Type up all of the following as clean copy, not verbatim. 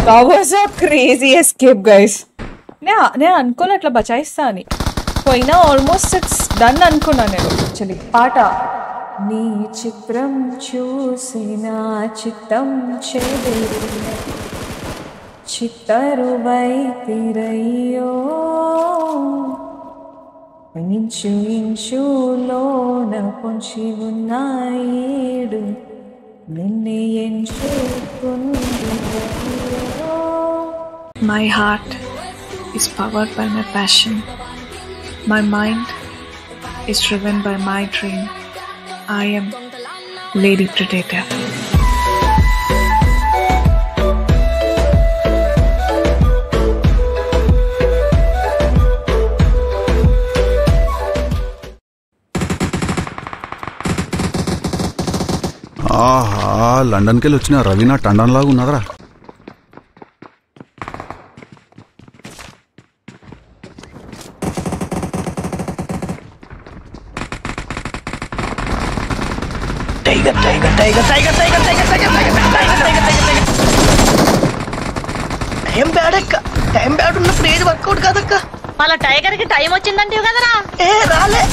That was a crazy escape, guys. నేను అనుకోలే అట్లా బచాయిస్తా అని. పోయినా ఆల్మోస్ట్ ఇట్స్ డన్ అనుకున్నా నేను యాక్చువల్లీ. పాట నీ చిత్రం చూసిన చిత్తం చెదిరిన చిత్తరువై తిరయ్యో ఇంచు ఇంచులోన పొంచి ఉన్న ఏడు నిన్నే ఎంచుకుంది. My heart is powered by my passion. My mind is driven by my dream. I am Lady Predator. ఆహా, లండన్కి వెళ్ళి వచ్చిన రవీనా టండన్ లాగా ఉన్నదరా. టైం బ్యాడ్ ఉన్నప్పుడు ఏది వర్కౌట్ కాదక్క. వాళ్ళ టైగర్ కి టైం వచ్చిందంటే కదరా. ఏ రాలే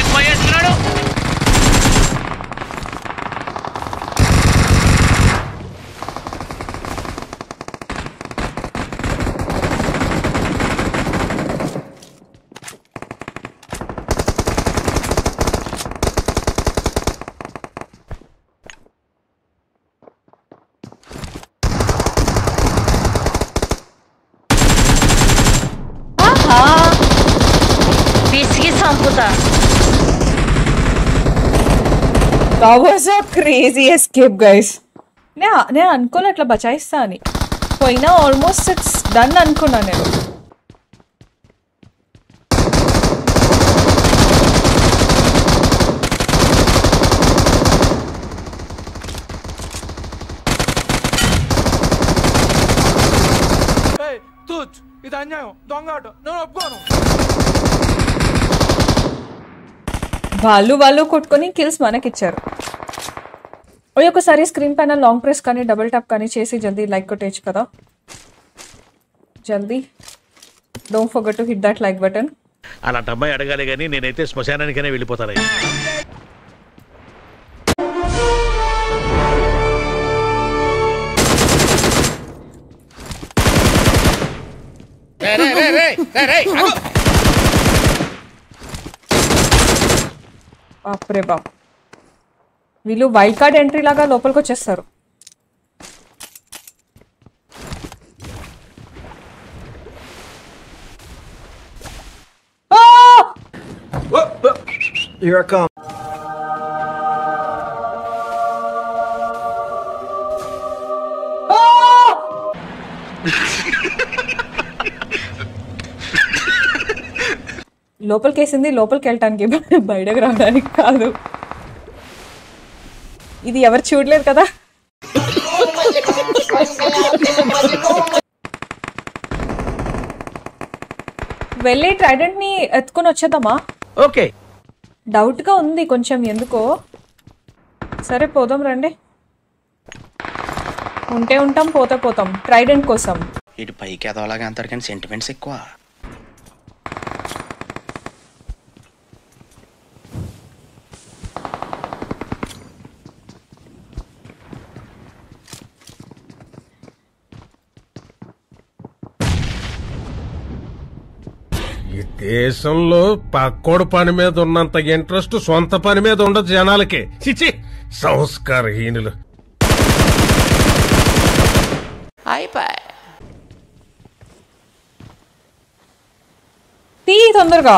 ఎక్కువ చేస్తున్నాడు. That was a crazy escape, guys. నేను అనుకోలే అట్లా బచాయిస్తా అని. పోయినా ఆల్మోస్ట్ ఇట్స్ డన్ అనుకున్నా నేను. ఇది అన్యాయం, దొంగ ఆట, నేను ఒప్పుకోను. వాళ్ళు కొట్టుకొని కిల్స్ మనకిచ్చారు. ఒకసారి స్క్రీన్ పైన లాంగ్ ప్రెస్ కానీ డబుల్ ట్యాప్ కానీ చేసి జల్దీ లైక్ కొట్టేయచ్చు కదా. జల్దీ don't forget to hit that like button. అలాంటి అమ్మాయి అడగాలి కానీ నేనైతే శ్మశానానికైనా వెళ్ళిపోతాను. బాప్రే బాప్, వీళ్ళు వైల్డ్ కార్డ్ ఎంట్రీ లాగా లోపలికి వచ్చేస్తారు. Here I come. లోపలికి వేసింది లోపలికి వెళ్ళటానికి, బయటకు రావడానికి కాదు. ఇది ఎవరు చూడలేరు కదా. వెళ్ళి ట్రైడెంట్ ని ఎత్తుకొని వచ్చేద్దామా? ఓకే, డౌట్ గా ఉంది కొంచెం ఎందుకో. సరే పోదాం రండి. ఉంటే ఉంటాం, పోతే పోతాం ట్రైడెంట్ కోసం. ఇటు పైకి ఎదవలాగా అంటారు కానీ సెంటిమెంట్స్ ఎక్కువ. ఈ దేశంలో పక్కోడు పని మీద ఉన్నంత ఇంట్రెస్ట్ సొంత పని మీద ఉండదు జనాలకి. చిచి, సంస్కారహీనులు. తీ తొందరగా.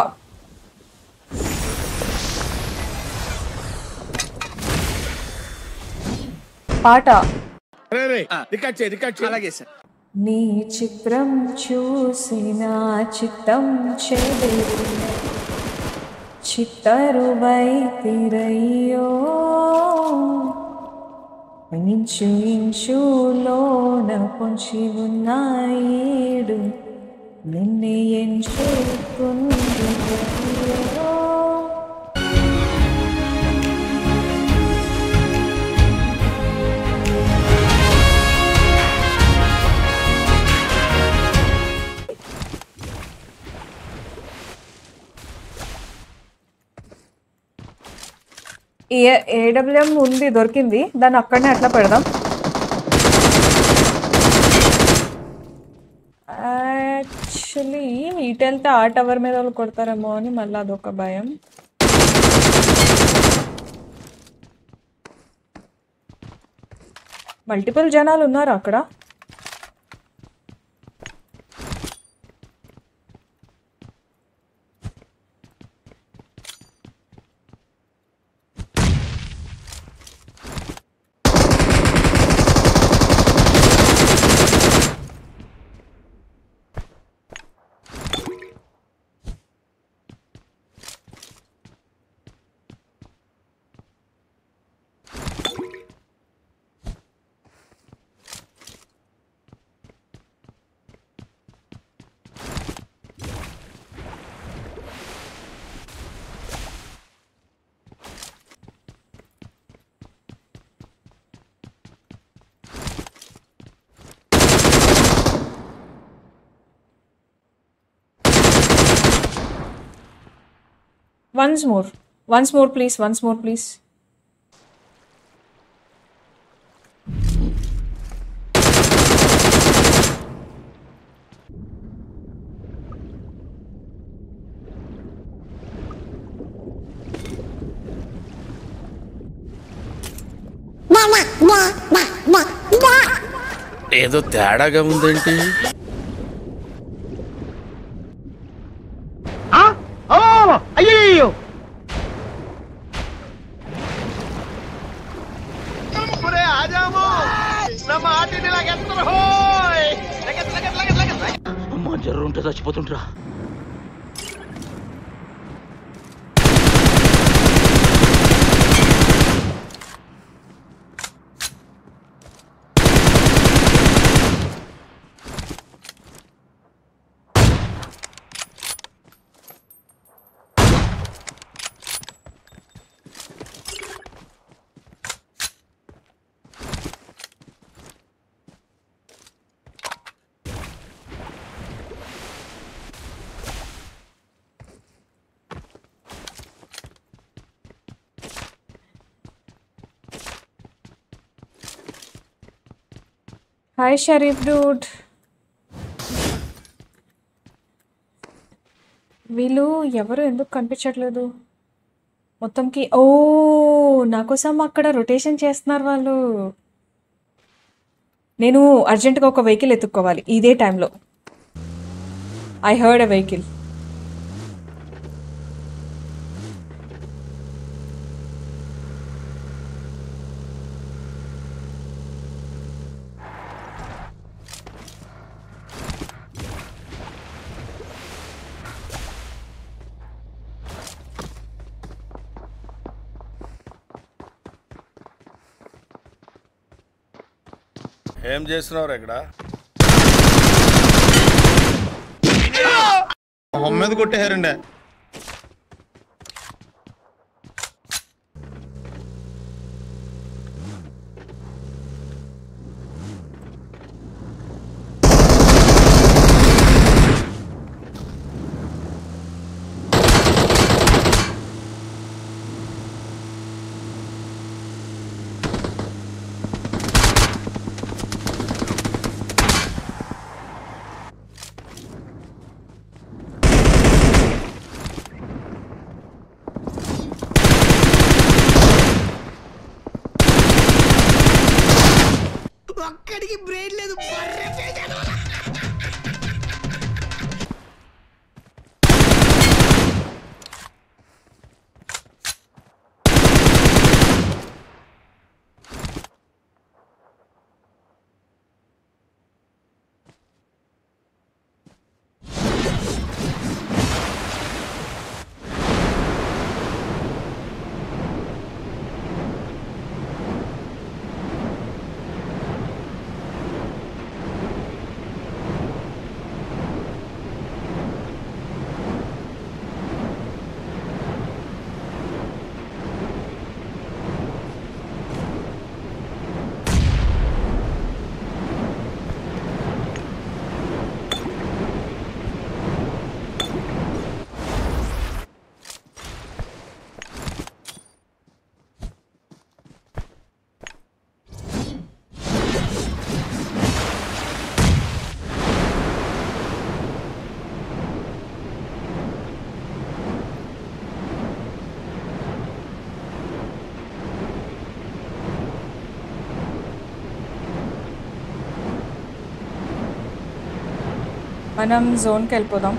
పాట నీ చిత్రం చూసిన చిత్తం చెదిరిన చిత్తరువై తిరయ్యో ఇంచు ఇంచులోన పొంచి ఉన్న ఏడు నిన్నే ఎంచుకుంది. గుండెలో. ఏడబ్ల్యూఎం ఉంది, దొరికింది. దాన్ని అక్కడనే అట్లా పెడదాం. యాక్చువల్లీ ఇటు వెళ్తే ఆ టవర్ మీద వాళ్ళు కొడతారేమో అని మళ్ళీ అదొక భయం. మల్టిపుల్ జనాలు ఉన్నారు అక్కడ. Once more, please. Once more, please. ఏదో తేడాగా ఉందేంటి? అయ్యో అమ్మా, జర్రు ఉంటే చచ్చిపోతుంటరా. Hi Sharif Dude. వీళ్ళు ఎవరు ఎందుకు కనిపించట్లేదు మొత్తంకి? ఓ, నా కోసం అక్కడ రొటేషన్ చేస్తున్నారు వాళ్ళు. నేను అర్జెంటుగా ఒక వెహికల్ ఎత్తుక్కోవాలి ఇదే టైంలో. I heard a vehicle. ఏం చేస్తున్నావు ఇక్కడ? మీద కొట్టేశారండి. ఒక్కడికి బ్రెయిన్ లేదు. మనం జోన్కి వెళ్ళిపోదాం.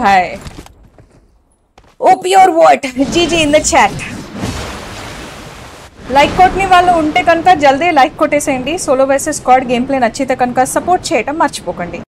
Hi. OP or what? GG in the chat. Like కొట్టని వాళ్ళు ఉంటే కనుక జల్దీ లైక్ కొట్టేసేయండి. Solo versus squad game play నచ్చితే కనుక సపోర్ట్ చేయటం మర్చిపోకండి.